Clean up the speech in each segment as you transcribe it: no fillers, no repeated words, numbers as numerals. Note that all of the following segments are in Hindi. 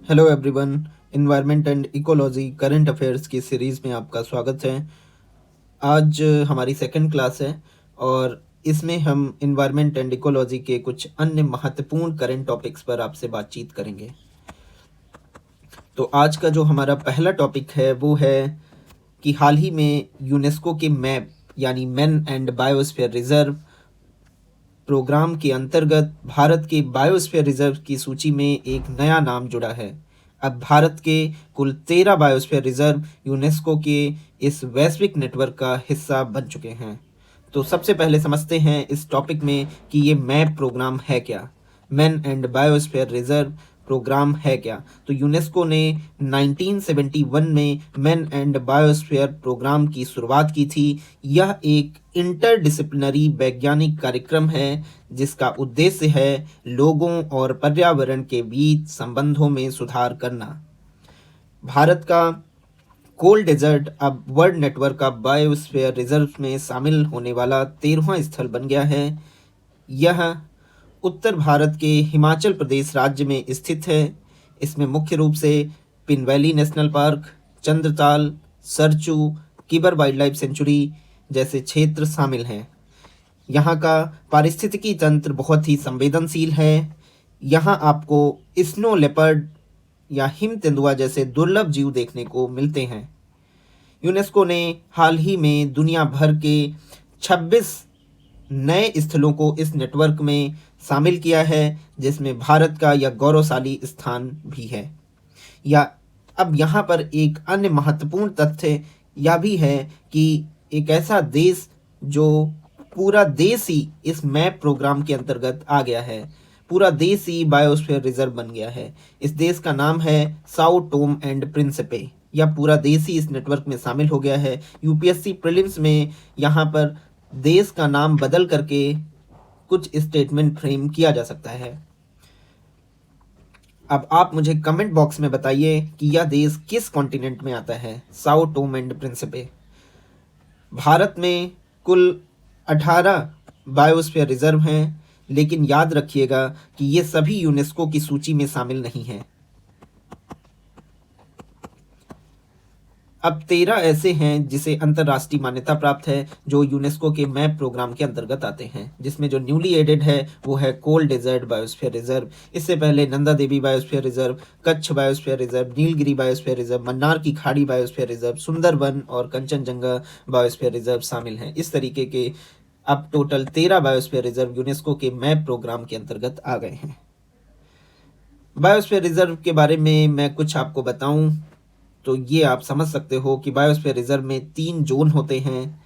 Hello everyone. Environment and ecology current affairs की सीरीज़ में आपका स्वागत है। आज हमारी सेकंड क्लास है और इसमें हम इन्वायरमेंट एंड इकोलॉजी के कुछ अन्य महत्वपूर्ण करंट टॉपिक्स पर आपसे बातचीत करेंगे। तो आज का जो हमारा पहला टॉपिक है वो है कि हाल ही में यूनेस्को के मैप यानी man and biosphere reserve programme के अंतर्गत भारत के बायोस्फीयर रिजर्व की सूची में एक नया नाम जुड़ा है। अब भारत के कुल 13 बायोस्फीयर रिजर्व यूनेस्को के इस वैश्विक नेटवर्क का हिस्सा बन चुके हैं। तो सबसे पहले समझते हैं इस टॉपिक में कि ये मैप प्रोग्राम है क्या, man and biosphere reserve programme है क्या। तो यूनेस्को ने 1971 में मैन एंड बायोस्फीयर प्रोग्राम की शुरुआत की थी। यह एक इंटरडिसिप्लिनरी वैज्ञानिक कार्यक्रम है जिसका उद्देश्य है लोगों और पर्यावरण के बीच संबंधों में सुधार करना। भारत का कोल्ड डेजर्ट अब world network of biosphere reserve में शामिल होने वाला 13वां स्थल बन गया है। यह उत्तर भारत के हिमाचल प्रदेश राज्य में स्थित है। इसमें मुख्य रूप से pin valley national park, Chandratal, Sarchu, Kibber wild life sanctuary जैसे क्षेत्र शामिल हैं। यहाँ का पारिस्थितिकी तंत्र बहुत ही संवेदनशील है। यहाँ आपको स्नो लेपर्ड या हिम तेंदुआ जैसे दुर्लभ जीव देखने को मिलते हैं। यूनेस्को ने हाल ही में दुनिया भर के 26 नए स्थलों को इस नेटवर्क में शामिल किया है जिसमें भारत का यह गौरवशाली स्थान भी है। या अब यहाँ पर एक अन्य महत्वपूर्ण तथ्य यह भी है कि एक ऐसा देश जो पूरा देश ही इस मैप प्रोग्राम के अंतर्गत आ गया है, पूरा देश ही बायोस्फीयर रिजर्व बन गया है। इस देश का नाम है साओ टोम एंड प्रिंसिपे। यह पूरा देश ही इस नेटवर्क में शामिल हो गया है। यूपीएससी प्रीलिम्स में यहाँ पर देश का नाम बदल करके कुछ स्टेटमेंट फ्रेम किया जा सकता है। अब आप मुझे कमेंट बॉक्स में बताइए कि यह देश किस कॉन्टिनेंट में आता है, Sao Tomé and Principe. Bharat में कुल 18 बायोस्फीयर रिजर्व हैं, लेकिन याद रखिएगा कि ये सभी यूनेस्को की सूची में शामिल नहीं हैं। अब 13 ऐसे हैं जिसे अंतर्राष्ट्रीय मान्यता प्राप्त है जो यूनेस्को के मैप प्रोग्राम के अंतर्गत आते हैं, जिसमें जो न्यूली एडेड है वो है कोल्ड डेजर्ट बायोस्फीयर रिजर्व। इससे पहले Nanda Devi biosphere reserve, Kutch biosphere reserve, Nilgiri biosphere reserve, Mannar की खाड़ी बायोस्फीयर रिजर्व, सुंदरबन और कंचनजंगा बायोस्फीयर रिजर्व शामिल हैं। इस तरीके के अब टोटल 13 बायोस्फीयर रिजर्व यूनेस्को के मैप प्रोग्राम के अंतर्गत आ गए हैं। बायोस्फीयर रिजर्व के बारे में मैं कुछ आपको बताऊं तो ये आप समझ सकते हो कि बायोस्फीयर रिजर्व में 3 जोन होते हैं,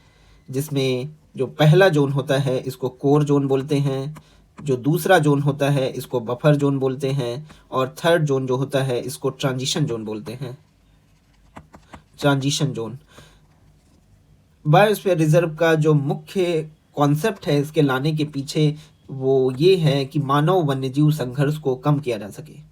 जिसमें जो पहला जोन होता है इसको कोर जोन बोलते हैं, जो दूसरा जोन होता है इसको बफर जोन बोलते हैं और थर्ड जोन जो होता है इसको ट्रांजिशन जोन बोलते हैं। ट्रांजिशन जोन बायोस्फीयर रिजर्व का जो मुख्य कॉन्सेप्ट है इसके लाने के पीछे वो ये है कि मानव वन्यजीव संघर्ष को कम किया जा सके।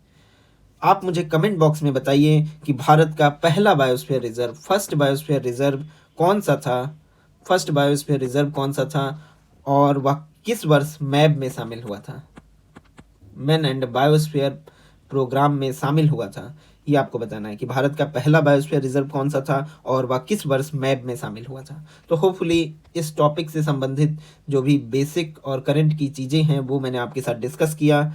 आप मुझे कमेंट बॉक्स में बताइए कि भारत का पहला biosphere reserve, first biosphere reserve कौन सा था, फर्स्ट बायोस्फीयर रिजर्व कौन सा था और वह किस वर्ष मैप में शामिल हुआ था, मैन एंड बायोस्फीयर प्रोग्राम में शामिल हुआ था। ये आपको बताना है कि भारत का पहला बायोस्फीयर रिजर्व कौन सा था और वह किस वर्ष मैप में शामिल हुआ था। तो होपफुली इस टॉपिक से संबंधित जो भी बेसिक और करंट की चीज़ें हैं वो मैंने आपके साथ डिस्कस किया।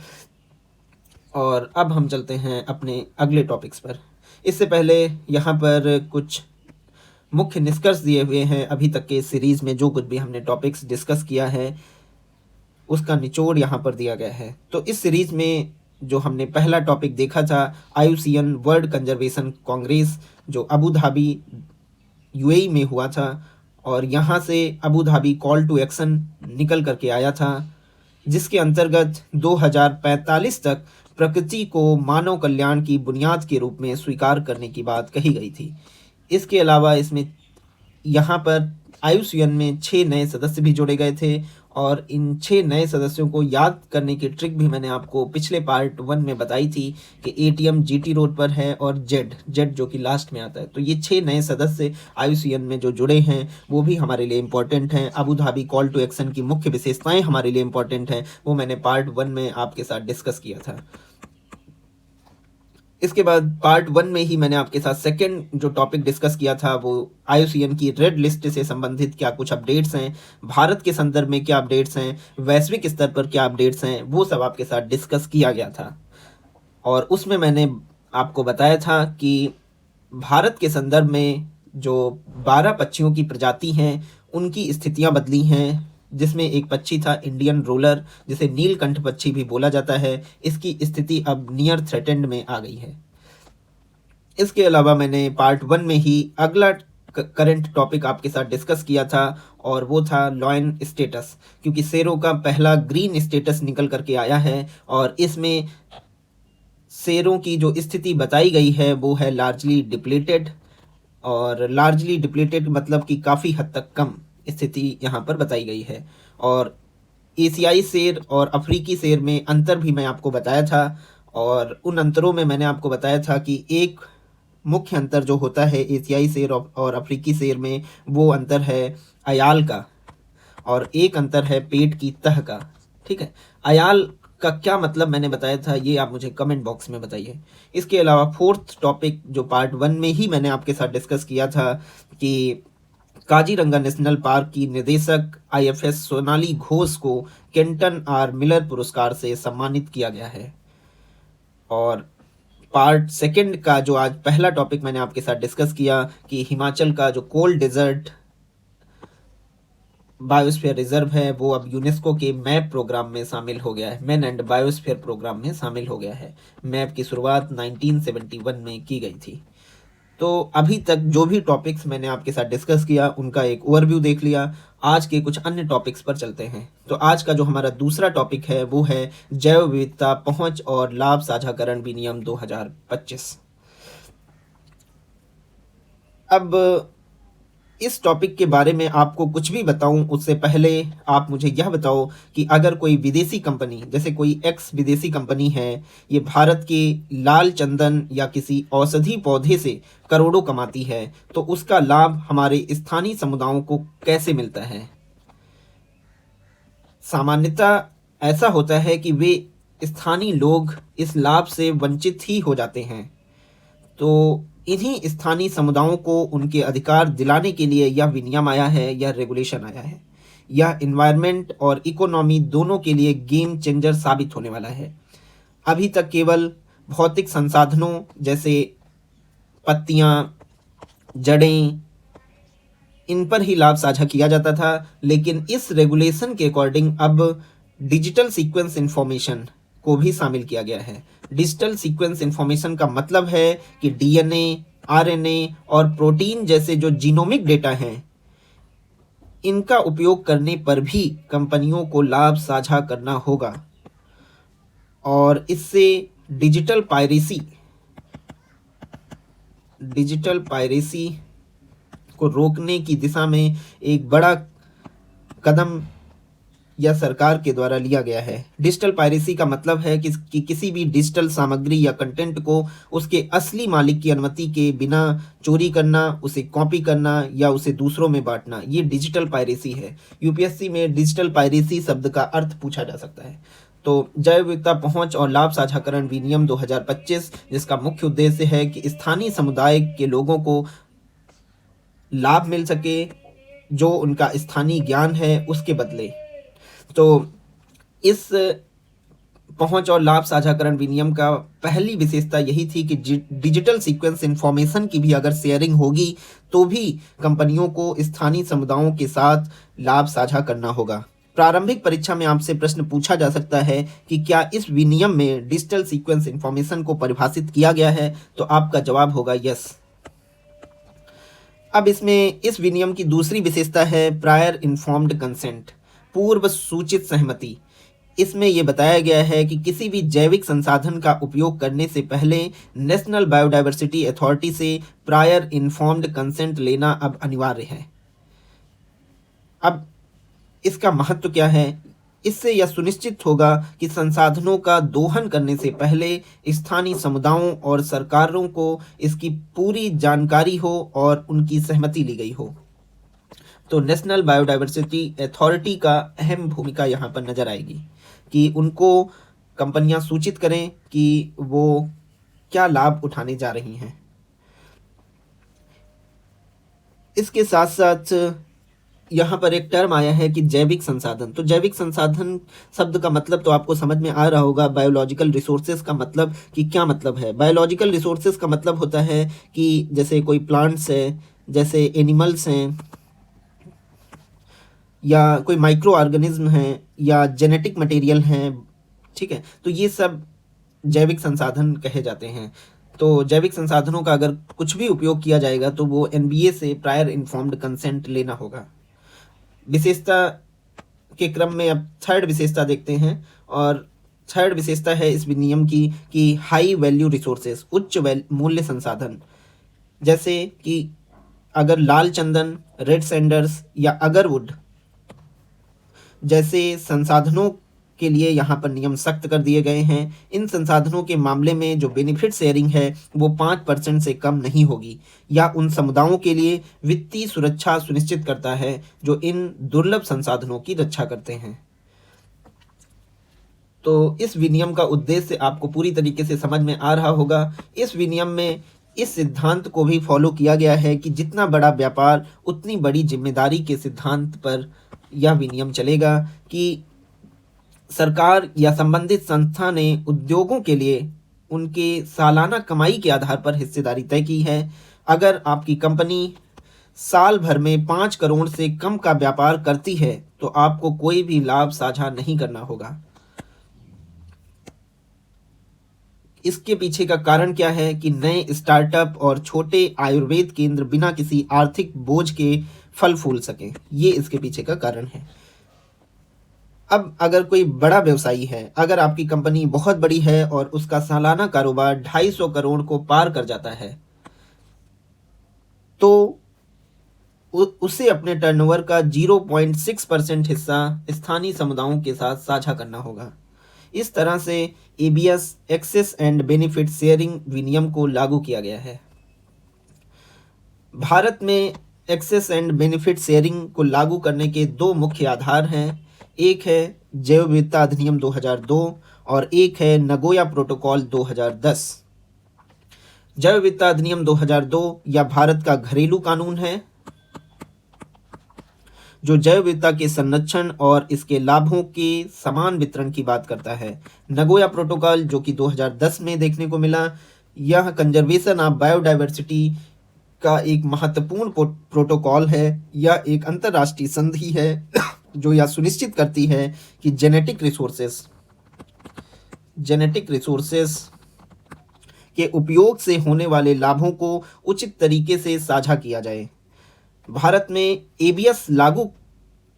और अब हम चलते हैं अपने अगले टॉपिक्स पर। इससे पहले यहाँ पर कुछ मुख्य निष्कर्ष दिए हुए हैं अभी तक के सीरीज़ में। जो कुछ भी हमने टॉपिक्स डिस्कस किया है उसका निचोड़ यहाँ पर दिया गया है। तो इस सीरीज़ में जो हमने पहला टॉपिक देखा था IUCN वर्ल्ड कंजर्वेशन कांग्रेस, जो अबू धाबी UAE में हुआ था और यहाँ से Abu Dhabi call to action निकल करके आया था, जिसके अंतर्गत 2045 तक प्रकृति को मानव कल्याण की बुनियाद के रूप में स्वीकार करने की बात कही गई थी। इसके अलावा इसमें यहाँ पर IUCN में 6 नए सदस्य भी जोड़े गए थे और इन 6 नए सदस्यों को याद करने की ट्रिक भी मैंने आपको पिछले पार्ट 1 में बताई थी कि ATM GT रोड पर है और जेड जो कि लास्ट में आता है। तो ये 6 नए सदस्य IUCN में जो जुड़े हैं वो भी हमारे लिए इम्पोर्टेंट हैं। Abu Dhabi call to action की मुख्य विशेषताएं हमारे लिए इम्पोर्टेंट हैं, वो मैंने पार्ट 1 में आपके साथ डिस्कस किया था। इसके बाद पार्ट 1 में ही मैंने आपके साथ सेकंड जो टॉपिक डिस्कस किया था वो IUCN की रेड लिस्ट से संबंधित क्या कुछ अपडेट्स हैं, भारत के संदर्भ में क्या अपडेट्स हैं, वैश्विक स्तर पर क्या अपडेट्स हैं, वो सब आपके साथ डिस्कस किया गया था। और उसमें मैंने आपको बताया था कि भारत के संदर्भ में जो 12 पक्षियों की प्रजाति हैं उनकी स्थितियां बदली हैं, जिसमें एक पक्षी था इंडियन रोलर, जिसे नीलकंठ पक्षी भी बोला जाता है। इसकी स्थिति अब नियर थ्रेटेंड में आ गई है। इसके अलावा मैंने पार्ट 1 में ही अगला करंट टॉपिक आपके साथ डिस्कस किया था और वो था लॉयन स्टेटस, क्योंकि शेरों का पहला ग्रीन स्टेटस निकल करके आया है और इसमें शेरों की जो स्थिति बताई गई है वो है लार्जली डिप्लीटेड। और लार्जली डिप्लीटेड मतलब कि काफ़ी हद तक कम स्थिति यहाँ पर बताई गई है। और एशियाई शेर और अफ्रीकी शेर में अंतर भी मैं आपको बताया था, और उन अंतरों में मैंने आपको बताया था कि एक मुख्य अंतर जो होता है एशियाई शेर और अफ्रीकी शेर में, वो अंतर है अयाल का, और एक अंतर है पेट की तह का। ठीक है, अयाल का क्या मतलब मैंने बताया था, ये आप मुझे कमेंट बॉक्स में बताइए। इसके अलावा फोर्थ टॉपिक जो पार्ट 1 में ही मैंने आपके साथ डिस्कस किया था कि काजीरंगा नेशनल पार्क की निदेशक IFS सोनाली घोष को केंटन R मिलर पुरस्कार से सम्मानित किया गया है। और पार्ट सेकंड का जो आज पहला टॉपिक मैंने आपके साथ डिस्कस किया कि हिमाचल का जो कोल्ड डेजर्ट बायोस्फीयर रिजर्व है वो अब यूनेस्को के मैप प्रोग्राम में शामिल हो गया है, मैन एंड बायोस्फीयर प्रोग्राम में शामिल हो गया है। मैप की शुरुआत 1971 में की गई थी। तो अभी तक जो भी टॉपिक्स मैंने आपके साथ डिस्कस किया उनका एक ओवरव्यू देख लिया। आज के कुछ अन्य टॉपिक्स पर चलते हैं। तो आज का जो हमारा दूसरा टॉपिक है वो है जैव विविधता, पहुंच और लाभ साझाकरण विनियम 2025। अब इस टॉपिक के बारे में आपको कुछ भी बताऊं उससे पहले आप मुझे यह बताओ कि अगर कोई विदेशी कंपनी, जैसे कोई एक्स विदेशी कंपनी है, ये भारत के लाल चंदन या किसी औषधि पौधे से करोड़ों कमाती है, तो उसका लाभ हमारे स्थानीय समुदायों को कैसे मिलता है? सामान्यतः ऐसा होता है कि वे स्थानीय लोग इस लाभ से वंचित ही हो जाते हैं। तो इन्हीं स्थानीय समुदायों को उनके अधिकार दिलाने के लिए यह विनियम आया है, यह रेगुलेशन आया है। यह एनवायरनमेंट और इकोनॉमी दोनों के लिए गेम चेंजर साबित होने वाला है। अभी तक केवल भौतिक संसाधनों जैसे पत्तियाँ, जड़ें, इन पर ही लाभ साझा किया जाता था, लेकिन इस रेगुलेशन के अकॉर्डिंग अब डिजिटल सीक्वेंस इंफॉर्मेशन को भी शामिल किया गया है। डिजिटल सीक्वेंस इंफॉर्मेशन का मतलब है कि DNA, RNA और प्रोटीन जैसे जो जीनोमिक डेटा हैं, इनका उपयोग करने पर भी कंपनियों को लाभ साझा करना होगा। और इससे डिजिटल पायरेसी को रोकने की दिशा में एक बड़ा कदम या सरकार के द्वारा लिया गया है। डिजिटल पायरेसी का मतलब है कि किसी भी डिजिटल सामग्री या कंटेंट को उसके असली मालिक की अनुमति के बिना चोरी करना, उसे कॉपी करना या उसे दूसरों में बांटना, ये डिजिटल पायरेसी है। UPSC में डिजिटल पायरेसी शब्द का अर्थ पूछा जा सकता है। तो जैव विविधता, पहुंच और लाभ साझाकरण विनियम 2025, जिसका मुख्य उद्देश्य है कि स्थानीय समुदाय के लोगों को लाभ मिल सके जो उनका स्थानीय ज्ञान है उसके बदले। तो इस पहुंच और लाभ साझाकरण विनियम का पहली विशेषता यही थी कि डिजिटल सीक्वेंस इंफॉर्मेशन की भी अगर शेयरिंग होगी तो भी कंपनियों को स्थानीय समुदायों के साथ लाभ साझा करना होगा। प्रारंभिक परीक्षा में आपसे प्रश्न पूछा जा सकता है कि क्या इस विनियम में डिजिटल सीक्वेंस इंफॉर्मेशन को परिभाषित किया गया है, तो आपका जवाब होगा यस। अब इसमें इस विनियम की दूसरी विशेषता है प्रायर इन्फॉर्म्ड कंसेंट, पूर्व सूचित सहमति। इसमें यह बताया गया है कि किसी भी जैविक संसाधन का उपयोग करने से पहले नेशनल बायोडायवर्सिटी अथॉरिटी से प्रायर इन्फॉर्म्ड कंसेंट लेना अब अनिवार्य है। अब इसका महत्व क्या है? इससे यह सुनिश्चित होगा कि संसाधनों का दोहन करने से पहले स्थानीय समुदायों और सरकारों को इसकी पूरी जानकारी हो और उनकी सहमति ली गई हो। तो नेशनल बायोडायवर्सिटी अथॉरिटी का अहम भूमिका यहाँ पर नजर आएगी कि उनको कंपनियां सूचित करें कि वो क्या लाभ उठाने जा रही हैं। इसके साथ साथ यहाँ पर एक टर्म आया है कि जैविक संसाधन। तो जैविक संसाधन शब्द का मतलब तो आपको समझ में आ रहा होगा। बायोलॉजिकल रिसोर्सेज का मतलब कि क्या मतलब है। बायोलॉजिकल रिसोर्सेज का मतलब होता है कि जैसे कोई प्लांट्स है, जैसे एनिमल्स हैं, या कोई माइक्रो ऑर्गेनिज्म हैं, या जेनेटिक मटेरियल हैं, ठीक है। तो ये सब जैविक संसाधन कहे जाते हैं। तो जैविक संसाधनों का अगर कुछ भी उपयोग किया जाएगा तो वो एनबीए से प्रायर इन्फॉर्म्ड कंसेंट लेना होगा। विशेषता के क्रम में अब थर्ड विशेषता देखते हैं, और थर्ड विशेषता है इस विनियम की कि हाई वैल्यू रिसोर्सेज, उच्च मूल्य संसाधन। जैसे कि अगर लाल चंदन, रेड सैंडर्स या अगरवुड जैसे संसाधनों के लिए यहाँ पर नियम सख्त कर दिए गए हैं। इन संसाधनों के मामले में जो बेनिफिट शेयरिंग है वो 5% से कम नहीं होगी, या उन समुदायों के लिए वित्तीय सुरक्षा सुनिश्चित करता है जो इन दुर्लभ संसाधनों की रक्षा करते हैं। तो इस विनियम का उद्देश्य आपको पूरी तरीके से समझ में आ रहा होगा। इस विनियम में इस सिद्धांत को भी फॉलो किया गया है कि जितना बड़ा व्यापार उतनी बड़ी जिम्मेदारी के सिद्धांत पर यह विनियम चलेगा कि सरकार या संबंधित संस्था ने उद्योगों के लिए उनके सालाना कमाई के आधार पर हिस्सेदारी तय की है। अगर आपकी कंपनी साल भर में 5 करोड़ से कम का व्यापार करती है तो आपको कोई भी लाभ साझा नहीं करना होगा। इसके पीछे का कारण क्या है कि नए स्टार्टअप और छोटे आयुर्वेद केंद्र बिना किसी आर्थिक बोझ के फल फूल सकें। ये इसके पीछे का कारण है। अब अगर कोई बड़ा व्यवसायी है, अगर आपकी कंपनी बहुत बड़ी है और उसका सालाना कारोबार 250 करोड़ को पार कर जाता है, तो उसे अपने टर्नओवर का 0.6% हिस्सा स्थानीय समुदायों के साथ साझा करना होगा। इस तरह से ABS access and benefit sharing विनियम को लागू किया गया है। भारत में एक्सेस एंड बेनिफिट शेयरिंग को लागू करने के 2 मुख्य आधार हैं। एक है जैव विविधता अधिनियम 2002 और एक है नगोया प्रोटोकॉल 2010। जैव विविधता अधिनियम 2002 यह भारत का घरेलू कानून है जो जैव विविधता के संरक्षण और इसके लाभों के समान वितरण की बात करता है। नगोया प्रोटोकॉल जो कि 2010 में देखने को मिला, यह कंजर्वेशन ऑफ बायोडाइवर्सिटी का एक महत्वपूर्ण प्रोटोकॉल है। यह एक अंतर्राष्ट्रीय संधि है जो यह सुनिश्चित करती है कि जेनेटिक रिसोर्सेस के उपयोग से होने वाले लाभों को उचित तरीके से साझा किया जाए। भारत में एबीएस लागू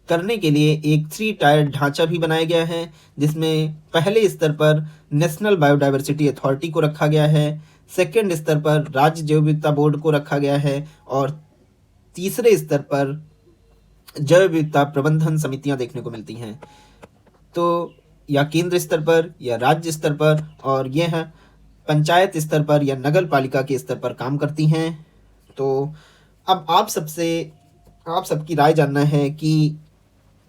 करने के लिए एक 3 टायर ढांचा भी बनाया गया है, जिसमें पहले स्तर पर नेशनल बायोडाइवर्सिटी अथॉरिटी को रखा गया है, सेकंड स्तर पर राज्य जैव विविधता बोर्ड को रखा गया है, और तीसरे स्तर पर जैव विविधता प्रबंधन समितियां देखने को मिलती हैं। तो या केंद्र स्तर पर या राज्य स्तर पर, और यह पंचायत स्तर पर या नगर पालिका के स्तर पर काम करती हैं। तो अब आप सबकी राय जानना है कि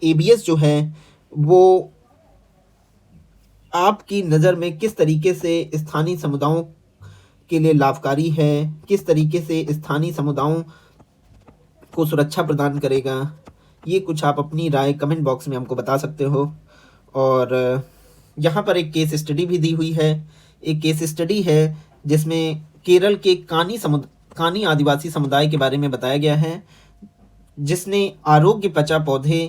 एबीएस जो है वो आपकी नज़र में किस तरीके से स्थानीय समुदायों के लिए लाभकारी है, किस तरीके से स्थानीय समुदायों को सुरक्षा प्रदान करेगा। ये कुछ आप अपनी राय कमेंट बॉक्स में हमको बता सकते हो। और यहाँ पर एक केस स्टडी भी दी हुई है। एक केस स्टडी है जिसमें केरल के कानी आदिवासी समुदाय के बारे में बताया गया है, जिसने आरोग्य पचा पौधे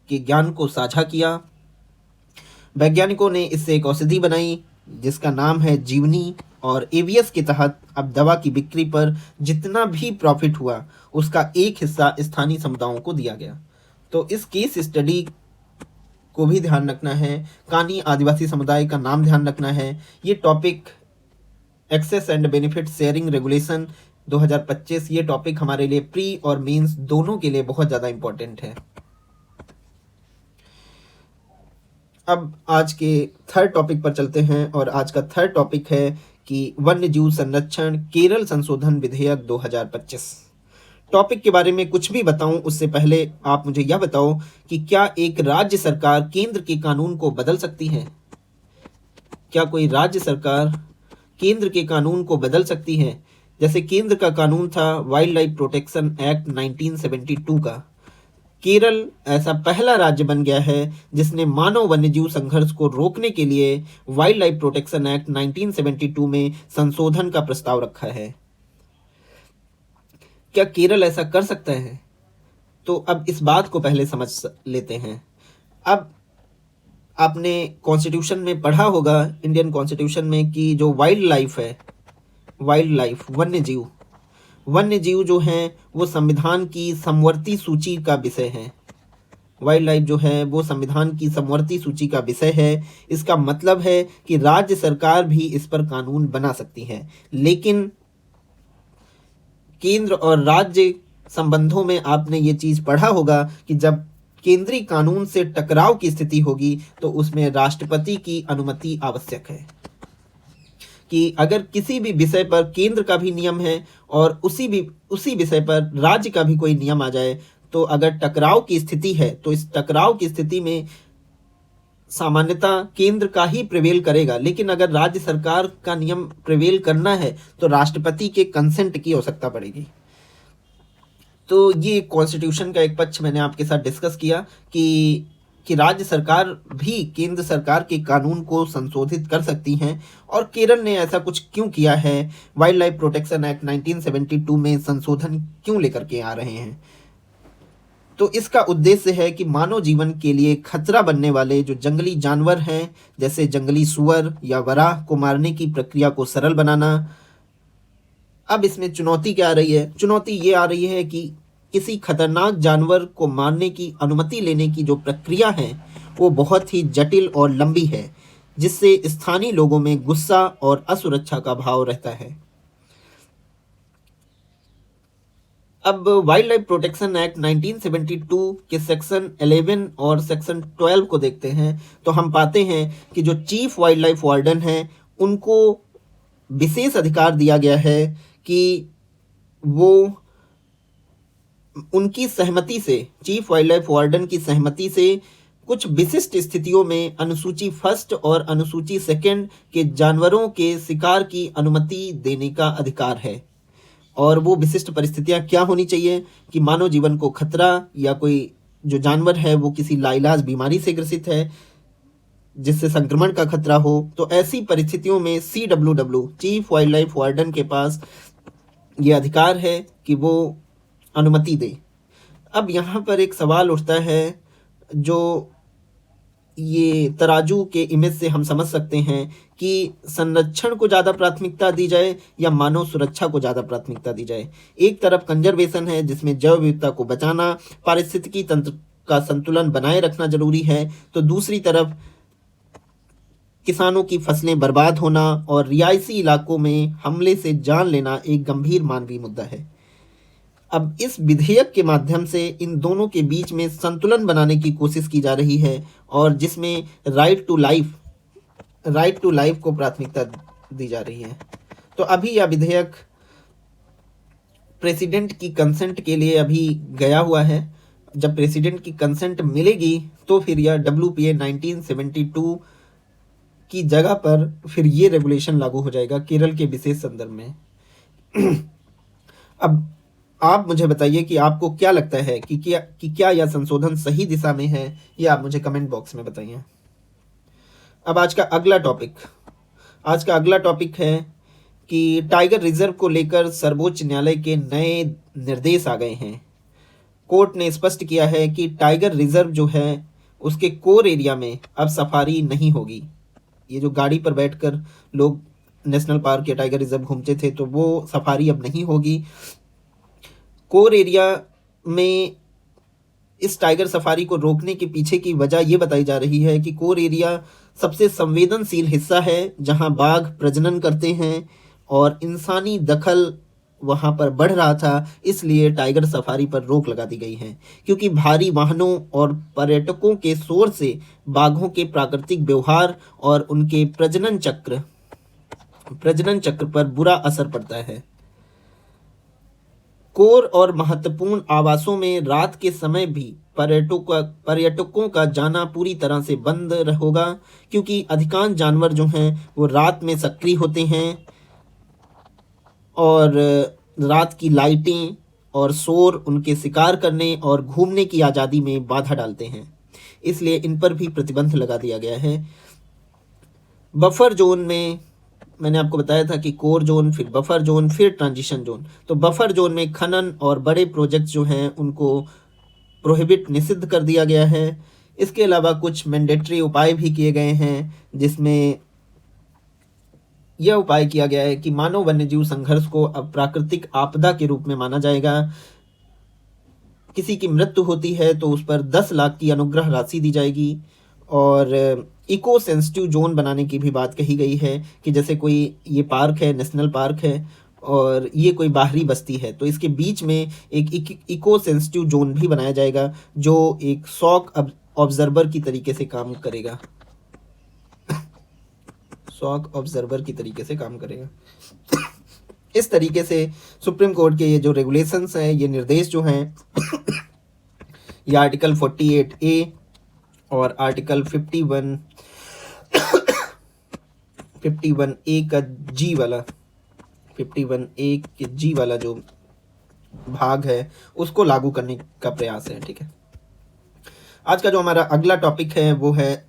के ज्ञान को साझा किया। वैज्ञानिकों ने इससे एक औषधि बनाई जिसका नाम है जीवनी, और एबीएस के तहत अब दवा की बिक्री पर जितना भी प्रॉफिट हुआ उसका एक हिस्सा स्थानीय समुदायों को दिया गया। तो इस केस स्टडी को भी ध्यान रखना है, कानी आदिवासी समुदाय का नाम ध्यान रखना है। ये topic access and benefit sharing regulation 2025, ये टॉपिक हमारे लिए प्री और मेंस दोनों के लिए बहुत ज़्यादा इम्पोर्टेंट है। अब आज के थर्ड टॉपिक पर चलते हैं, और आज का थर्ड टॉपिक है कि वन्य जीव संरक्षण केरल संशोधन विधेयक 2025। टॉपिक के बारे में कुछ भी बताऊं उससे पहले आप मुझे यह बताओ कि क्या एक राज्य सरकार केंद्र के कानून को बदल सकती है? क्या कोई राज्य सरकार केंद्र के कानून को बदल सकती है। जैसे केंद्र का कानून था वाइल्ड लाइफ प्रोटेक्शन एक्ट 1972 का। केरल ऐसा पहला राज्य बन गया है जिसने मानव वन्यजीव संघर्ष को रोकने के लिए वाइल्ड लाइफ प्रोटेक्शन एक्ट 1972 में संशोधन का प्रस्ताव रखा है। क्या केरल ऐसा कर सकता है? तो अब इस बात को पहले समझ लेते हैं। अब आपने कॉन्स्टिट्यूशन में पढ़ा होगा, इंडियन कॉन्स्टिट्यूशन में, कि जो वाइल्ड लाइफ है, वाइल्ड लाइफ वन्यजीव जो हैं वो संविधान की समवर्ती सूची का विषय है। वाइल्ड लाइफ जो है वो संविधान की समवर्ती सूची का विषय है। इसका मतलब है कि राज्य सरकार भी इस पर कानून बना सकती है, लेकिन केंद्र और राज्य संबंधों में आपने ये चीज़ पढ़ा होगा कि जब केंद्रीय कानून से टकराव की स्थिति होगी तो उसमें राष्ट्रपति की अनुमति आवश्यक है। कि अगर किसी भी विषय पर केंद्र का भी नियम है और उसी विषय पर राज्य का भी कोई नियम आ जाए, तो अगर टकराव की स्थिति है तो इस टकराव की स्थिति में सामान्यतः केंद्र का ही प्रिवेल करेगा, लेकिन अगर राज्य सरकार का नियम प्रिवेल करना है तो राष्ट्रपति के कंसेंट की आवश्यकता पड़ेगी। तो ये कॉन्स्टिट्यूशन का एक पक्ष मैंने आपके साथ डिस्कस किया कि राज्य सरकार भी केंद्र सरकार के कानून को संशोधित कर सकती हैं, और केरल ने ऐसा कुछ क्यों किया है, वाइल्ड लाइफ प्रोटेक्शन एक्ट 1972 में संशोधन क्यों लेकर के आ रहे हैं। तो इसका उद्देश्य है कि मानव जीवन के लिए खतरा बनने वाले जो जंगली जानवर हैं, जैसे जंगली सुअर या वराह को मारने की प्रक्रिया को सरल बनाना। अब इसमें चुनौती क्या आ रही है? चुनौती ये आ रही है कि किसी खतरनाक जानवर को मारने की अनुमति लेने की जो प्रक्रिया है वो बहुत ही जटिल और लंबी है, जिससे स्थानीय लोगों में गुस्सा और असुरक्षा का भाव रहता है। अब वाइल्ड लाइफ प्रोटेक्शन एक्ट 1972 के सेक्शन 11 और सेक्शन 12 को देखते हैं तो हम पाते हैं कि जो चीफ वाइल्ड लाइफ वार्डन हैं उनको विशेष अधिकार दिया गया है कि वो उनकी सहमति से, चीफ वाइल्ड लाइफ वार्डन की सहमति से कुछ विशिष्ट स्थितियों में अनुसूची फर्स्ट और अनुसूची सेकंड के जानवरों के शिकार की अनुमति देने का अधिकार है। और वो विशिष्ट परिस्थितियां क्या होनी चाहिए कि मानव जीवन को खतरा या कोई जो जानवर है वो किसी लाइलाज बीमारी से ग्रसित है जिससे संक्रमण का खतरा हो, तो ऐसी परिस्थितियों में CWW chief wild life warden के पास ये अधिकार है कि वो अनुमति दे। अब यहाँ पर एक सवाल उठता है जो ये तराजू के इमेज से हम समझ सकते हैं कि संरक्षण को ज़्यादा प्राथमिकता दी जाए या मानव सुरक्षा को ज़्यादा प्राथमिकता दी जाए। एक तरफ कंजर्वेशन है जिसमें जैव विविधता को बचाना, पारिस्थितिकी तंत्र का संतुलन बनाए रखना जरूरी है, तो दूसरी तरफ किसानों की फसलें बर्बाद होना और रिहायशी इलाकों में हमले से जान लेना एक गंभीर मानवीय मुद्दा है। अब इस विधेयक के माध्यम से इन दोनों के बीच में संतुलन बनाने की कोशिश की जा रही है और जिसमें राइट टू लाइफ को प्राथमिकता दी जा रही है। तो अभी यह विधेयक प्रेसिडेंट की कंसेंट के लिए अभी गया हुआ है। जब प्रेसिडेंट की कंसेंट मिलेगी तो फिर यह WPA 1972 की जगह पर फिर ये रेगुलेशन लागू हो जाएगा केरल के विशेष संदर्भ में। अब आप मुझे बताइए कि आपको क्या लगता है कि क्या यह संशोधन सही दिशा में है, ये आप मुझे कमेंट बॉक्स में बताइए। अब आज का अगला टॉपिक है कि टाइगर रिजर्व को लेकर सर्वोच्च न्यायालय के नए निर्देश आ गए हैं। कोर्ट ने स्पष्ट किया है कि टाइगर रिजर्व जो है उसके कोर एरिया में अब सफारी नहीं होगी। ये जो गाड़ी पर बैठकर लोग नेशनल पार्क या टाइगर रिजर्व घूमते थे तो वो सफारी अब नहीं होगी। कोर एरिया में इस टाइगर सफारी को रोकने के पीछे की वजह ये बताई जा रही है कि कोर एरिया सबसे संवेदनशील हिस्सा है जहां बाघ प्रजनन करते हैं और इंसानी दखल वहां पर बढ़ रहा था, इसलिए टाइगर सफारी पर रोक लगा दी गई है। क्योंकि भारी वाहनों और पर्यटकों के शोर से बाघों के प्राकृतिक व्यवहार और उनके प्रजनन चक्र पर बुरा असर पड़ता है। कोर और महत्वपूर्ण आवासों में रात के समय भी पर्यटकों का जाना पूरी तरह से बंद होगा, क्योंकि अधिकांश जानवर जो हैं वो रात में सक्रिय होते हैं और रात की लाइटें और शोर उनके शिकार करने और घूमने की आज़ादी में बाधा डालते हैं, इसलिए इन पर भी प्रतिबंध लगा दिया गया है। बफर जोन में मैंने आपको बताया था कि कोर जोन, फिर बफर जोन, फिर ट्रांजिशन जोन। तो बफर जोन में खनन और बड़े प्रोजेक्ट जो हैं उनको प्रोहिबिट, निषिद्ध कर दिया गया है। इसके अलावा कुछ मैंडेटरी उपाय भी किए गए हैं, जिसमें यह उपाय किया गया है कि मानव वन्यजीव संघर्ष को अब प्राकृतिक आपदा के रूप में माना जाएगा। किसी की मृत्यु होती है तो उस पर 10 लाख की अनुग्रह राशि दी जाएगी, और इको सेंसिटिव जोन बनाने की भी बात कही गई है कि जैसे कोई ये पार्क है, नेशनल पार्क है, और ये कोई बाहरी बस्ती है, तो इसके बीच में एक इको सेंसिटिव जोन भी बनाया जाएगा, जो एक शॉक ऑब्जर्वर की तरीके से काम करेगा। शॉक ऑब्जर्वर की तरीके से काम करेगा। इस तरीके से सुप्रीम कोर्ट के ये जो रेगुलेशंस हैं, ये निर्देश जो हैं, ये आर्टिकल 48A और आर्टिकल 51A का जी वाला, 51A के जी वाला जो भाग है उसको लागू करने का प्रयास है। ठीक है, आज का जो हमारा अगला टॉपिक है वो है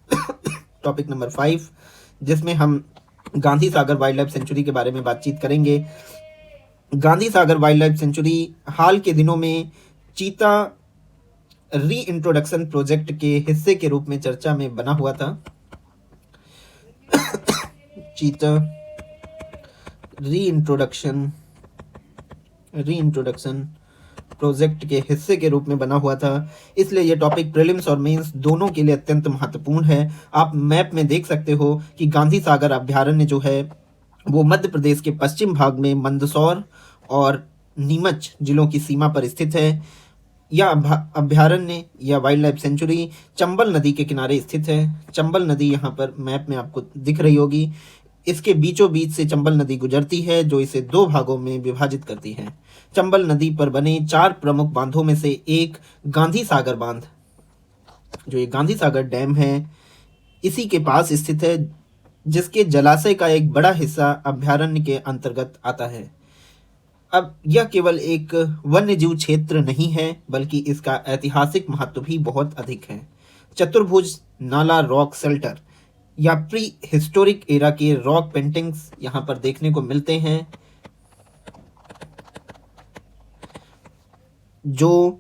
टॉपिक नंबर 5, जिसमें हम Gandhi Sagar wild life sanctuary के बारे में बातचीत करेंगे। Gandhi Sagar wild life sanctuary हाल के दिनों में चीता री इंट्रोडक्शन प्रोजेक्ट के हिस्से के रूप में चर्चा में बना हुआ था। चीता री इंट्रोडक्शन प्रोजेक्ट के हिस्से के रूप में बना हुआ था, इसलिए ये टॉपिक प्रीलिम्स और मेंस दोनों के लिए अत्यंत महत्वपूर्ण है। आप मैप में देख सकते हो कि गांधी सागर अभ्यारण्य जो है वो मध्य प्रदेश के पश्चिम भाग में मंदसौर और नीमच जिलों की सीमा पर स्थित है। यह अभ्यारण्य या वाइल्ड लाइफ सेंचुरी चंबल नदी के किनारे स्थित है। चंबल नदी यहाँ पर मैप में आपको दिख रही होगी। इसके बीचों बीच से चंबल नदी गुजरती है, जो इसे 2 भागों में विभाजित करती है। चंबल नदी पर बने 4 प्रमुख बांधों में से एक गांधी सागर बांध, जो ये गांधी सागर डैम है, इसी के पास स्थित है, जिसके जलाशय का एक बड़ा हिस्सा अभ्यारण्य के अंतर्गत आता है। अब यह केवल एक वन्यजीव क्षेत्र नहीं है, बल्कि इसका ऐतिहासिक महत्व भी बहुत अधिक है। चतुर्भुज नाला रॉक शेल्टर या प्री हिस्टोरिक एरा के रॉक पेंटिंग्स यहाँ पर देखने को मिलते हैं, जो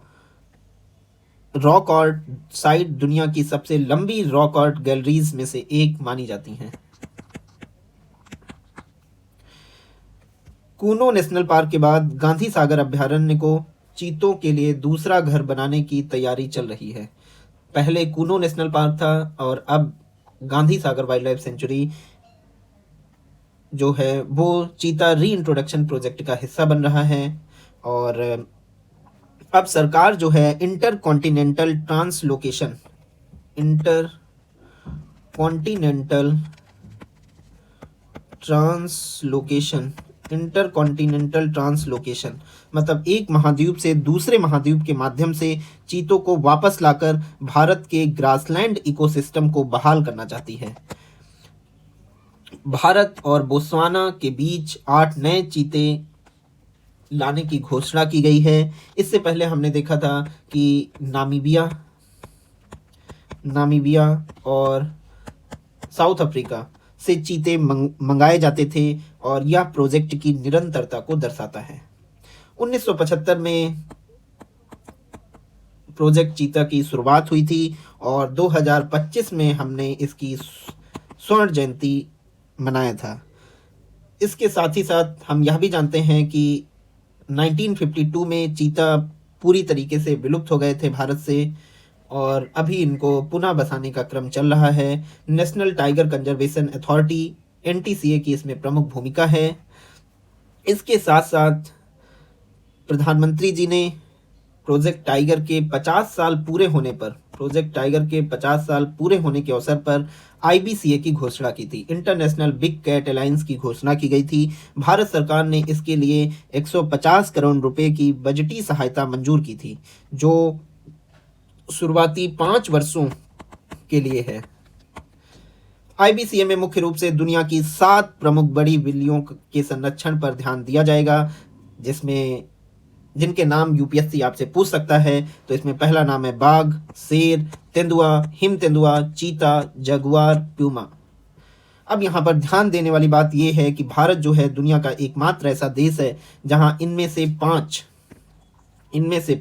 रॉक आर्ट साइट दुनिया की सबसे लंबी रॉक आर्ट गैलरीज में से एक मानी जाती हैं। कूनो नेशनल पार्क के बाद गांधी सागर अभ्यारण्य को चीतों के लिए दूसरा घर बनाने की तैयारी चल रही है। पहले कूनो नेशनल पार्क था और अब Gandhi Sagar wild life sanctuary जो है वो चीता री इंट्रोडक्शन प्रोजेक्ट का हिस्सा बन रहा है। और अब सरकार जो है इंटर कॉन्टिनेंटल ट्रांसलोकेशन मतलब एक महाद्वीप से दूसरे महाद्वीप के माध्यम से चीतों को वापस लाकर भारत के ग्रासलैंड इकोसिस्टम को बहाल करना चाहती है। भारत और बोत्सवाना के बीच 8 नए चीते लाने की घोषणा की गई है। इससे पहले हमने देखा था कि नामीबिया और साउथ अफ्रीका से चीते मंगाए जाते थे, और यह प्रोजेक्ट की निरंतरता को दर्शाता है। 1975 में प्रोजेक्ट चीता की शुरुआत हुई थी और 2025 में हमने इसकी स्वर्ण जयंती मनाया था। इसके साथ ही साथ हम यह भी जानते हैं कि 1952 में चीता पूरी तरीके से विलुप्त हो गए थे भारत से, और अभी इनको पुनः बसाने का क्रम चल रहा है। National tiger conservation authority NTCA की इसमें प्रमुख भूमिका है। इसके साथ साथ प्रधानमंत्री जी ने प्रोजेक्ट टाइगर के 50 साल पूरे होने के अवसर पर IBCA की घोषणा की थी। इंटरनेशनल बिग कैट अलायंस की घोषणा की गई थी। भारत सरकार ने इसके लिए 150 करोड़ रुपए की बजटीय सहायता मंजूर की थी, जो शुरुआती 5 वर्षों के लिए है। आईबीसीए में मुख्य रूप से दुनिया की 7 प्रमुख बड़ी बिल्लियों के संरक्षण पर ध्यान दिया जाएगा, जिसमें जिनके नाम यूपीएससी आपसे पूछ सकता है। तो इसमें पहला नाम है बाघ, शेर, तेंदुआ, हिम तेंदुआ, चीता, जगुआर, प्यूमा। अब यहाँ पर ध्यान देने वाली बात यह है कि भारत जो है दुनिया का एकमात्र ऐसा देश है जहाँ इनमें से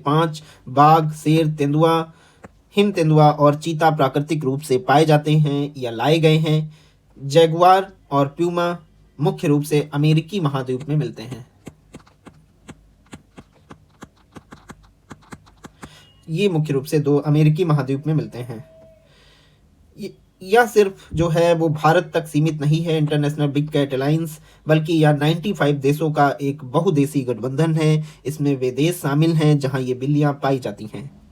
पांच बाघ, शेर, तेंदुआ, हिम तेंदुआ और चीता प्राकृतिक रूप से पाए जाते हैं या लाए गए हैं। जैगुआर और प्यूमा मुख्य रूप से अमेरिकी महाद्वीप में मिलते हैं। ये मुख्य रूप से दो अमेरिकी महाद्वीप में मिलते हैं। यह सिर्फ जो है वो भारत तक सीमित नहीं है इंटरनेशनल बिग कैट अलायंस, बल्कि यह 95 देशों का एक बहुदेशी गठबंधन है। इसमें वे देश शामिल हैं जहां ये बिल्लियां पाई जाती हैं,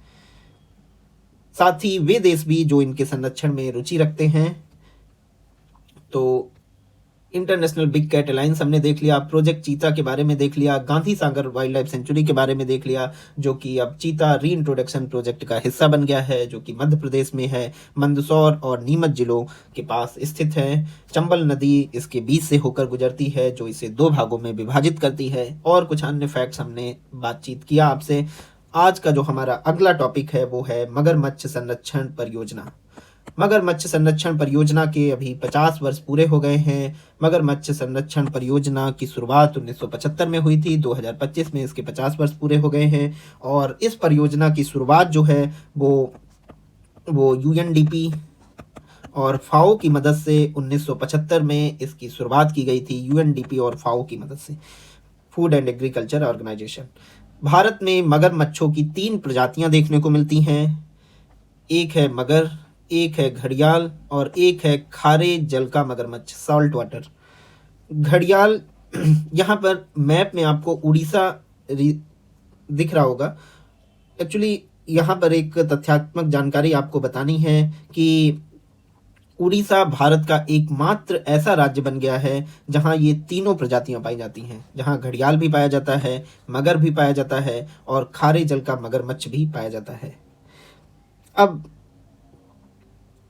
साथ ही वे देश भी जो इनके संरक्षण में रुचि रखते हैं। तो इंटरनेशनल बिग कैट अलायंस हमने देख लिया, प्रोजेक्ट चीता के बारे में देख लिया, Gandhi Sagar wild life sanctuary के बारे में देख लिया, जो कि अब चीता री इंट्रोडक्शन प्रोजेक्ट का हिस्सा बन गया है, जो कि मध्य प्रदेश में है, मंदसौर और नीमच जिलों के पास स्थित है। चंबल नदी इसके बीच से होकर गुजरती है, जो इसे 2 भागों में विभाजित करती है। और कुछ अन्य फैक्ट्स हमने बातचीत किया आपसे। आज का जो हमारा अगला टॉपिक है वो है मगरमच्छ संरक्षण परियोजना। मगरमच्छ संरक्षण परियोजना के अभी 50 वर्ष पूरे हो गए हैं। मगरमच्छ संरक्षण परियोजना की शुरुआत 1975 में हुई थी। 2025 में इसके 50 वर्ष पूरे हो गए हैं। और इस परियोजना की शुरुआत जो है वो यूएनडीपी और फाओ की मदद से 1975 में इसकी शुरुआत की गई थी। यूएनडीपी और फाओ की मदद से, food and agriculture organisation. Bharat में मगरमच्छों की 3 प्रजातियां देखने को मिलती हैं। एक है मगर, एक है घड़ियाल और एक है खारे जल का मगरमच्छ, सॉल्ट वाटर घड़ियाल। यहाँ पर मैप में आपको उड़ीसा दिख रहा होगा। एक्चुअली यहाँ पर एक तथ्यात्मक जानकारी आपको बतानी है कि उड़ीसा भारत का एकमात्र ऐसा राज्य बन गया है जहाँ ये तीनों प्रजातियां पाई जाती हैं, जहाँ घड़ियाल भी पाया जाता है, मगर भी पाया जाता है और खारे जल का मगरमच्छ भी पाया जाता है। अब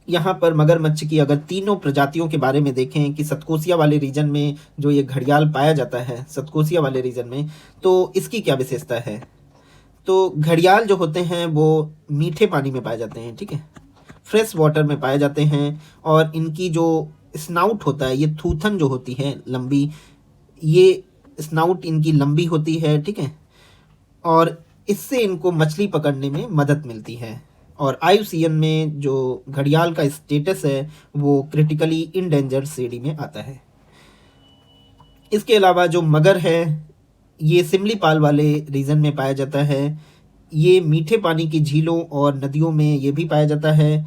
यहाँ पर मगरमच्छ की अगर तीनों प्रजातियों के बारे में देखें कि सतकोसिया वाले रीजन में जो ये घड़ियाल पाया जाता है, सतकोसिया वाले रीजन में, तो इसकी क्या विशेषता है। तो घड़ियाल जो होते हैं वो मीठे पानी में पाए जाते हैं, ठीक है, फ्रेश वाटर में पाए जाते हैं। और इनकी जो स्नाउट होता है, ये थूथन जो होती है लंबी, ये स्नाउट इनकी लंबी होती है, ठीक है, और इससे इनको मछली पकड़ने में मदद मिलती है। और आईयूसीएन में जो घड़ियाल का स्टेटस है वो क्रिटिकली इंडेंजर्ड श्रेणी में आता है। इसके अलावा जो मगर है ये सिमलीपाल वाले रीजन में पाया जाता है। ये मीठे पानी की झीलों और नदियों में ये भी पाया जाता है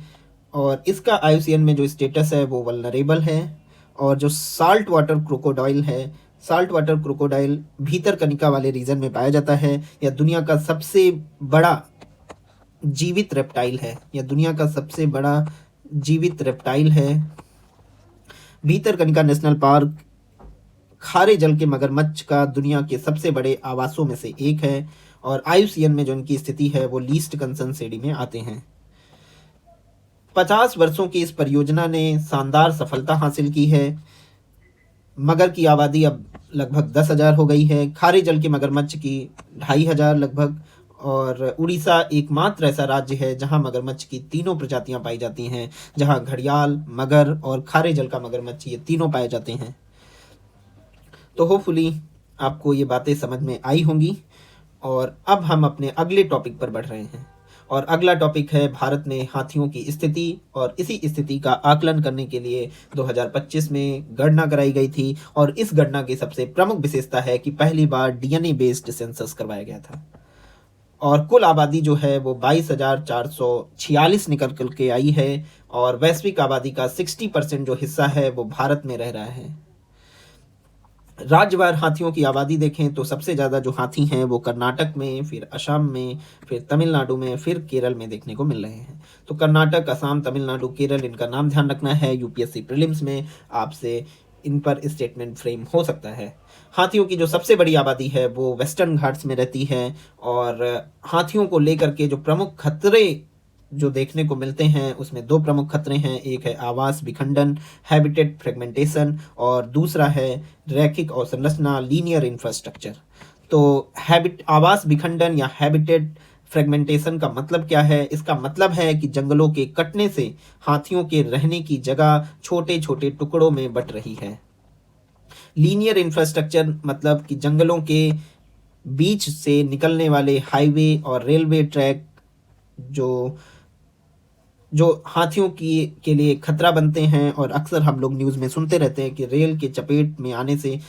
और इसका आईयूसीएन में जो स्टेटस है वो वल्नरेबल है। और जो साल्ट वाटर क्रोकोडाइल है, साल्ट वाटर क्रोकोडाइल भीतर कनिका वाले रीजन में पाया जाता है। यह दुनिया का सबसे बड़ा जीवित रेप्टाइल है, यह दुनिया का सबसे बड़ा जीवित रेप्टाइल है। भीतर कनिका नेशनल पार्क खारे जल के मगरमच्छ का दुनिया के सबसे बड़े आवासों में से एक है और आईयूसीएन में जो इनकी स्थिति है वो लीस्ट कंसर्न श्रेणी में आते हैं। 50 वर्षों की इस परियोजना ने शानदार सफलता हासिल की है। मगर की आबादी अब लगभग 10,000 हो गई है, खारे जल के मगरमच्छ की 2,500 लगभग। और उड़ीसा एकमात्र ऐसा राज्य है जहां मगरमच्छ की तीनों प्रजातियां पाई जाती हैं, जहां घड़ियाल, मगर और खारे जल का मगरमच्छ ये तीनों पाए जाते हैं। तो होपफुली आपको ये बातें समझ में आई होंगी। और अब हम अपने अगले टॉपिक पर बढ़ रहे हैं और अगला टॉपिक है भारत में हाथियों की स्थिति। और इसी स्थिति का आकलन करने के लिए 2025 में गणना कराई गई थी और इस गणना की सबसे प्रमुख विशेषता है कि पहली बार डीएनए बेस्ड सेंसस करवाया गया था और कुल आबादी जो है वो 22,446 निकल के आई है और वैश्विक आबादी का 60% जो हिस्सा है वो भारत में रह रहा है। राज्यवार हाथियों की आबादी देखें तो सबसे ज़्यादा जो हाथी हैं वो कर्नाटक में, फिर असम में, फिर तमिलनाडु में, फिर केरल में देखने को मिल रहे हैं। तो कर्नाटक, असम, तमिलनाडु, केरल, इनका नाम ध्यान रखना है। यूपीएससी प्रीलिम्स में आपसे इन पर स्टेटमेंट फ्रेम हो सकता है। हाथियों की जो सबसे बड़ी आबादी है वो वेस्टर्न घाट्स में रहती है और हाथियों को लेकर के जो प्रमुख खतरे जो देखने को मिलते हैं उसमें दो प्रमुख खतरे हैं। एक है आवास विखंडन, हैबिटेट फ्रेगमेंटेशन, और दूसरा है रैखिक अवसंरचना, लीनियर इंफ्रास्ट्रक्चर। तो आवास विखंडन या हैबिटेट फ्रेगमेंटेशन का मतलब क्या है? इसका मतलब है कि जंगलों के कटने से हाथियों के रहने की जगह छोटे छोटे टुकड़ों में बट रही है। लीनियर इंफ्रास्ट्रक्चर मतलब कि जंगलों के बीच से निकलने वाले हाईवे और रेलवे ट्रैक जो जो हाथियों की के लिए खतरा बनते हैं, और अक्सर हम लोग न्यूज़ में सुनते रहते हैं कि रेल के चपेट में आने से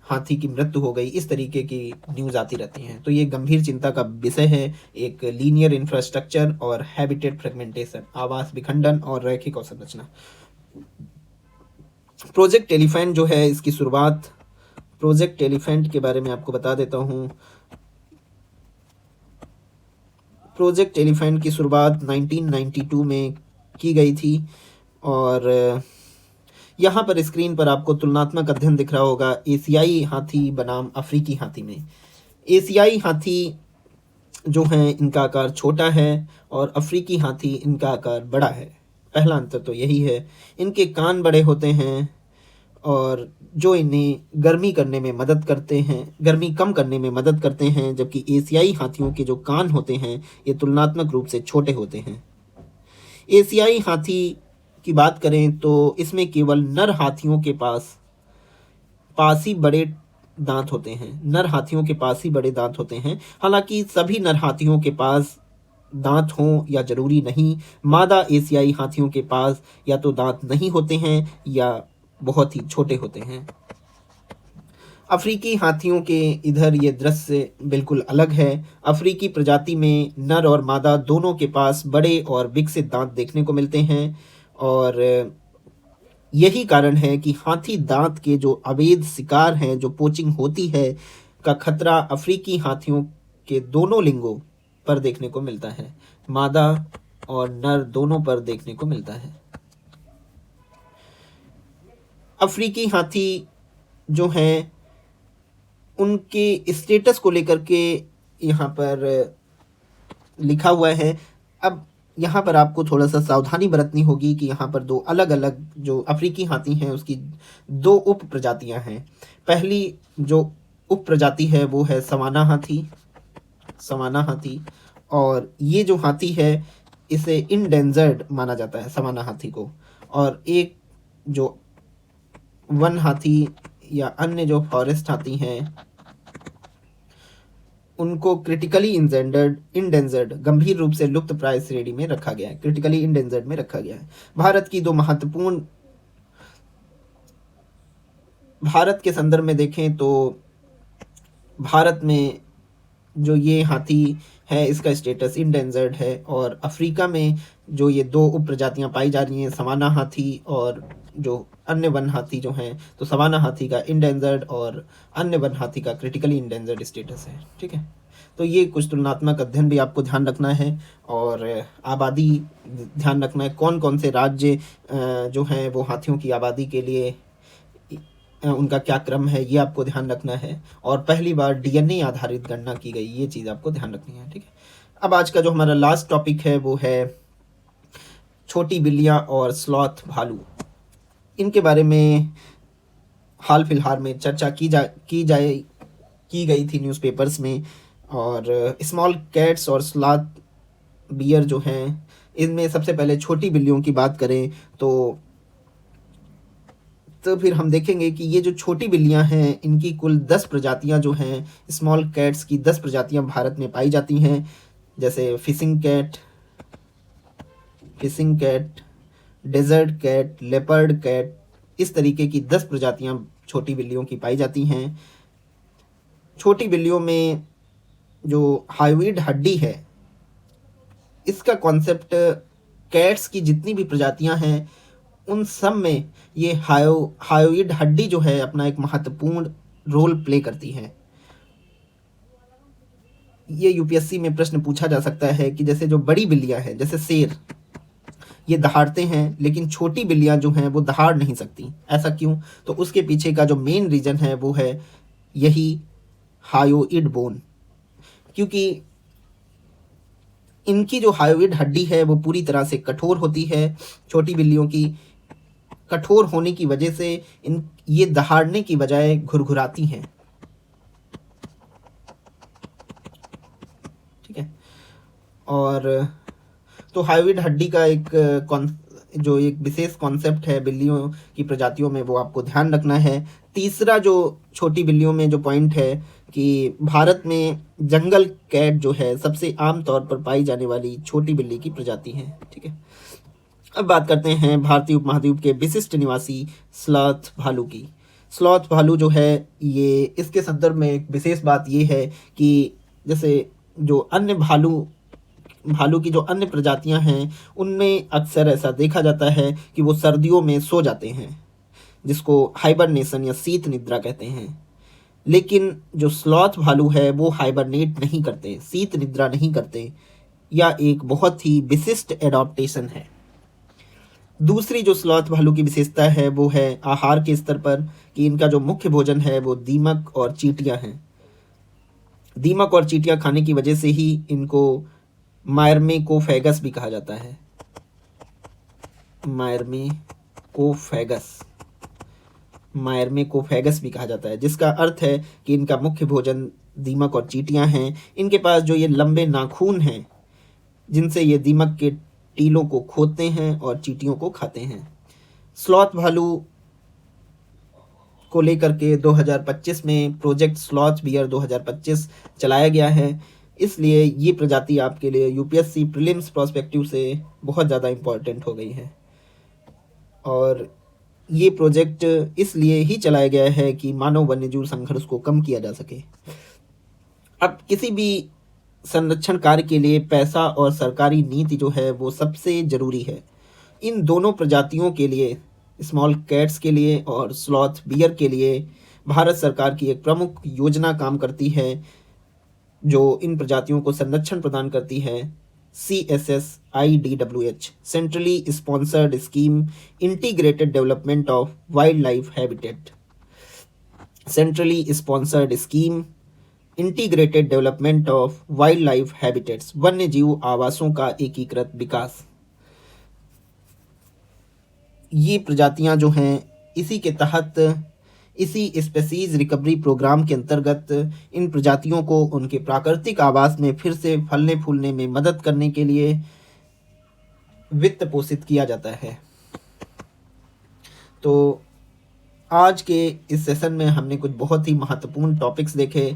हाथी की मृत्यु हो गई। इस तरीके की न्यूज़ आती रहती हैं। तो ये गंभीर चिंता का विषय है, एक लीनियर इंफ्रास्ट्रक्चर और हैबिटेट फ्रेगमेंटेशन, आवास विखंडन और रैखिक अवसंरचना। प्रोजेक्ट एलिफेंट जो है, इसकी शुरुआत, प्रोजेक्ट एलिफेंट के बारे में आपको बता देता हूँ। प्रोजेक्ट एलिफेंट की शुरुआत 1992 में की गई थी, और यहाँ पर स्क्रीन पर आपको तुलनात्मक अध्ययन दिख रहा होगा एशियाई हाथी बनाम अफ्रीकी हाथी में। एशियाई हाथी जो हैं इनका आकार छोटा है और अफ्रीकी हाथी इनका आकार बड़ा है। पहला अंतर तो यही है। इनके कान बड़े होते हैं और जो इन्हें गर्मी करने में मदद करते हैं, गर्मी कम करने में मदद करते हैं, जबकि एशियाई हाथियों के जो कान होते हैं ये तुलनात्मक रूप से छोटे होते हैं। एशियाई हाथी की बात करें तो इसमें केवल नर हाथियों के पास ही बड़े दांत होते हैं। नर हाथियों के पास ही बड़े दांत होते हैं। हालांकि सभी नर हाथियों के पास दांत हों या जरूरी नहीं। मादा एशियाई हाथियों के पास या तो दांत नहीं होते हैं या बहुत ही छोटे होते हैं। अफ्रीकी हाथियों के इधर ये दृश्य बिल्कुल अलग है। अफ्रीकी प्रजाति में नर और मादा दोनों के पास बड़े और विकसित दांत देखने को मिलते हैं, और यही कारण है कि हाथी दांत के जो अवैध शिकार हैं, जो पोचिंग होती है, का खतरा अफ्रीकी हाथियों के दोनों लिंगों पर देखने को मिलता है। मादा और नर दोनों पर देखने को मिलता है। अफ्रीकी हाथी जो हैं उनके स्टेटस को लेकर के यहाँ पर लिखा हुआ है। अब यहाँ पर आपको थोड़ा सा सावधानी बरतनी होगी कि यहाँ पर दो अलग अलग जो अफ्रीकी हाथी हैं उसकी दो उप प्रजातियाँ हैं। पहली जो उप प्रजाति है वो है सवाना हाथी, और ये जो हाथी है इसे इंडेंजर्ड माना जाता है, सवाना हाथी को। और एक जो वन हाथी या अन्य जो फॉरेस्ट हाथी हैं उनको क्रिटिकली इंडेंजर्ड गंभीर रूप से लुप्त प्राय श्रेणी में रखा गया है, क्रिटिकली इंडेंजर्ड में रखा गया है। भारत के संदर्भ में देखें तो भारत में जो ये हाथी है इसका स्टेटस इंडेंजर्ड है, और अफ्रीका में जो ये दो उप प्रजातियां पाई जा रही हैं, सवाना हाथी और जो अन्य वन हाथी जो हैं, तो सवाना हाथी का इंडेंजर्ड और अन्य वन हाथी का क्रिटिकली इंडेंजर्ड स्टेटस है। ठीक है, तो ये कुछ तुलनात्मक अध्ययन भी आपको ध्यान रखना है, और आबादी ध्यान रखना है, कौन कौन से राज्य जो हैं वो हाथियों की आबादी के लिए उनका क्या क्रम है ये आपको ध्यान रखना है, और पहली बार डीएनए आधारित गणना की गई, ये चीज़ आपको ध्यान रखनी है। ठीक है, अब आज का जो हमारा लास्ट टॉपिक है वो है छोटी बिल्लियाँ और स्लॉथ भालू। इनके बारे में हाल फिलहाल में चर्चा की गई थी न्यूज़पेपर्स में, और स्मॉल कैट्स और स्लॉथ बियर जो हैं, इनमें सबसे पहले छोटी बिल्लियों की बात करें तो फिर हम देखेंगे कि ये जो छोटी बिल्लियां हैं इनकी कुल 10 प्रजातियां जो हैं, स्मॉल कैट्स की 10 प्रजातियां भारत में पाई जाती हैं, जैसे fishing cat, desert cat, leopard cat, इस तरीके की 10 प्रजातियां छोटी बिल्लियों की पाई जाती हैं। छोटी बिल्लियों में जो हायोइड हड्डी है, इसका कॉन्सेप्ट कैट्स की जितनी भी प्रजातियां हैं उन सब में ये हायोइड हड्डी जो है अपना एक महत्वपूर्ण रोल प्ले करती है। ये यूपीएससी में प्रश्न पूछा जा सकता है कि जैसे जो बड़ी बिल्लियां हैं, जैसे शेर, ये दहाड़ते हैं, लेकिन छोटी बिल्लियां जो हैं वो दहाड़ नहीं सकती, ऐसा क्यों? तो उसके पीछे का जो मेन रीज़न है वो है यही हायोइड बोन, क्योंकि इनकी जो हाइब्रिड हड्डी है वो पूरी तरह से कठोर होती है। छोटी बिल्लियों की कठोर होने की वजह से ये दहाड़ने की बजाय घुरघुराती हैं। ठीक है। और तो हाइब्रिड हड्डी का जो एक विशेष कॉन्सेप्ट है बिल्लियों की प्रजातियों में, वो आपको ध्यान रखना है। तीसरा जो छोटी बिल्लियों में जो पॉइंट है कि भारत में जंगल कैट जो है सबसे आम तौर पर पाई जाने वाली छोटी बिल्ली की प्रजाति है। ठीक है। अब बात करते हैं भारतीय उपमहाद्वीप के विशिष्ट निवासी स्लॉथ भालू की। स्लॉथ भालू जो है, ये इसके संदर्भ में एक विशेष बात ये है कि जैसे जो अन्य भालू की जो अन्य प्रजातियां हैं, उनमें अक्सर ऐसा देखा जाता है कि वो सर्दियों में सो जाते हैं, जिसको हाइबरनेशन या शीत निद्रा कहते हैं। लेकिन जो स्लॉथ भालू है वो हाइबरनेट नहीं करते, शीत निद्रा नहीं करते। यह एक बहुत ही विशिष्ट एडॉप्टेशन है। दूसरी जो स्लॉथ भालू की विशेषता है वो है आहार के स्तर पर, कि इनका जो मुख्य भोजन है वो दीमक और चींटियां हैं। दीमक और चींटियां खाने की वजह से ही इनको मायरमेकोफेगस भी कहा जाता है। मायरमेकोफेगस भी कहा जाता है, जिसका अर्थ है कि इनका मुख्य भोजन दीमक और चींटियां हैं। इनके पास जो ये लंबे नाखून हैं, जिनसे ये दीमक के टीलों को खोदते हैं और चींटियों को खाते हैं। स्लॉथ भालू को लेकर के 2025 में प्रोजेक्ट स्लॉथ बियर 2025 चलाया गया है। इसलिए ये प्रजाति आपके लिए यूपीएससी प्रीलिम्स प्रोस्पेक्टिव से बहुत ज़्यादा इम्पॉर्टेंट हो गई है। और ये प्रोजेक्ट इसलिए ही चलाया गया है कि मानव वन्यजीव संघर्ष को कम किया जा सके। अब किसी भी संरक्षण कार्य के लिए पैसा और सरकारी नीति जो है वो सबसे ज़रूरी है। इन दोनों प्रजातियों के लिए, स्मॉल कैट्स के लिए और स्लॉथ बियर के लिए, भारत सरकार की एक प्रमुख योजना काम करती है जो इन प्रजातियों को संरक्षण प्रदान करती है। CSSIDWH, centrally sponsored scheme integrated development of wild life habitat. Centrally sponsored scheme integrated development of wild life habitats, वन्य जीव आवासों का एकीकृत विकास। ये प्रजातियां जो हैं, इसी के तहत, इसी स्पेसीज रिकवरी प्रोग्राम के अंतर्गत इन प्रजातियों को उनके प्राकृतिक आवास में फिर से फलने फूलने में मदद करने के लिए वित्त पोषित किया जाता है। तो आज के इस सेशन में हमने कुछ बहुत ही महत्वपूर्ण टॉपिक्स देखे।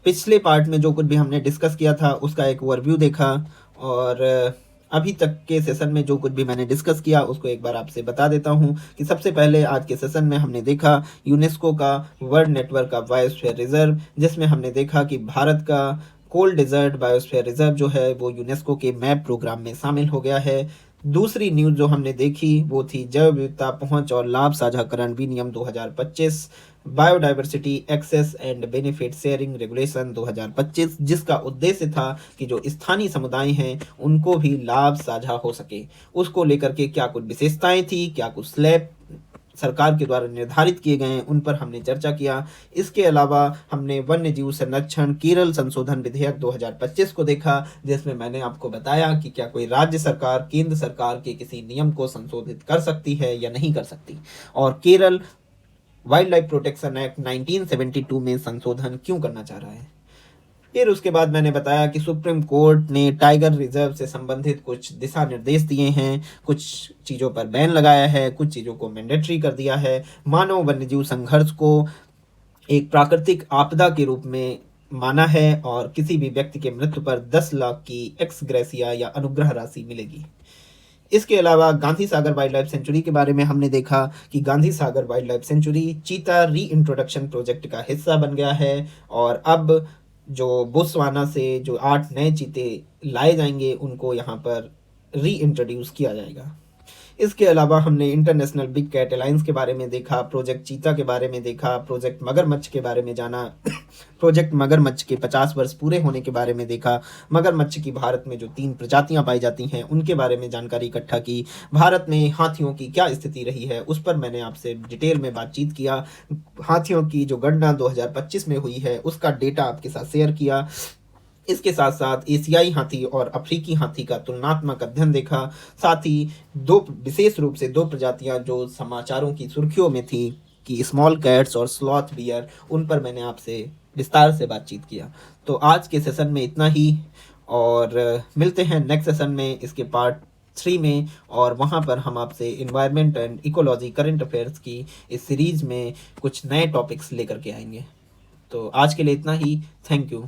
पिछले पार्ट में जो कुछ भी हमने डिस्कस किया था उसका एक ओवरव्यू देखा, और अभी तक के सेशन में जो कुछ भी मैंने डिस्कस किया उसको एक बार आपसे बता देता हूं कि सबसे पहले आज के सेशन में हमने देखा यूनेस्को का world network of biosphere reserve, जिसमें हमने देखा कि भारत का कोल्ड डेजर्ट बायोस्फीयर रिजर्व जो है वो यूनेस्को के मैप प्रोग्राम में शामिल हो गया है। दूसरी न्यूज़ जो हमने देखी वो थी जैव विविधता पहुंच और लाभ साझाकरण विनियम 2025, biodiversity access and benefit sharing regulation 2025, जिसका उद्देश्य था कि जो स्थानीय समुदाय हैं उनको भी लाभ साझा हो सके। उसको लेकर के क्या कुछ विशेषताएं थी, क्या कुछ स्लैब सरकार के द्वारा निर्धारित किए गए हैं, उन पर हमने चर्चा किया। इसके अलावा हमने वन्य जीव संरक्षण केरल संशोधन विधेयक 2025 को देखा, जिसमें मैंने आपको बताया कि क्या कोई राज्य सरकार केंद्र सरकार के किसी नियम को संशोधित कर सकती है या नहीं कर सकती, और Kerala wild life protection act 1972 में संशोधन क्यों करना चाह रहा है। फिर उसके बाद मैंने बताया कि सुप्रीम कोर्ट ने टाइगर रिजर्व से संबंधित कुछ दिशा निर्देश दिए हैं, कुछ चीज़ों पर बैन लगाया है, कुछ चीज़ों को मैंडेटरी कर दिया है। मानव वन्यजीव संघर्ष को एक प्राकृतिक आपदा के रूप में माना है, और किसी भी व्यक्ति के मृत्यु पर 10 लाख की एक्स ग्रेसिया या अनुग्रह राशि मिलेगी। इसके अलावा Gandhi Sagar wild life sanctuary के बारे में हमने देखा कि Gandhi Sagar wild life sanctuary चीता री इंट्रोडक्शन प्रोजेक्ट का हिस्सा बन गया है, और अब जो बोत्सवाना से जो 8 नए चीते लाए जाएंगे उनको यहाँ पर री इंट्रोड्यूस किया जाएगा। इसके अलावा हमने इंटरनेशनल बिग कैट अलायंस के बारे में देखा, प्रोजेक्ट चीता के बारे में देखा, प्रोजेक्ट मगरमच्छ के बारे में जाना, प्रोजेक्ट मगरमच्छ के 50 वर्ष पूरे होने के बारे में देखा, मगरमच्छ की भारत में जो 3 प्रजातियां पाई जाती हैं उनके बारे में जानकारी इकट्ठा की, भारत में हाथियों की क्या स्थिति रही है उस पर मैंने आपसे डिटेल में बातचीत किया, हाथियों की जो गणना 2025 में हुई है उसका डेटा आपके साथ शेयर किया, इसके साथ-साथ एशियाई हाथी और अफ्रीकी हाथी का तुलनात्मक अध्ययन देखा। साथ ही 2 विशेष रूप से 2 प्रजातियाँ जो समाचारों की सुर्खियों में थी कि स्मॉल कैट्स और स्लॉथ बियर, उन पर मैंने आपसे विस्तार से बातचीत किया। तो आज के सेशन में इतना ही, और मिलते हैं नेक्स्ट सेशन में इसके पार्ट 3 में, और वहाँ पर हम आपसे environment and ecology current affairs की इस सीरीज़ में कुछ नए टॉपिक्स लेकर के आएँगे। तो आज के लिए इतना ही। Thank you.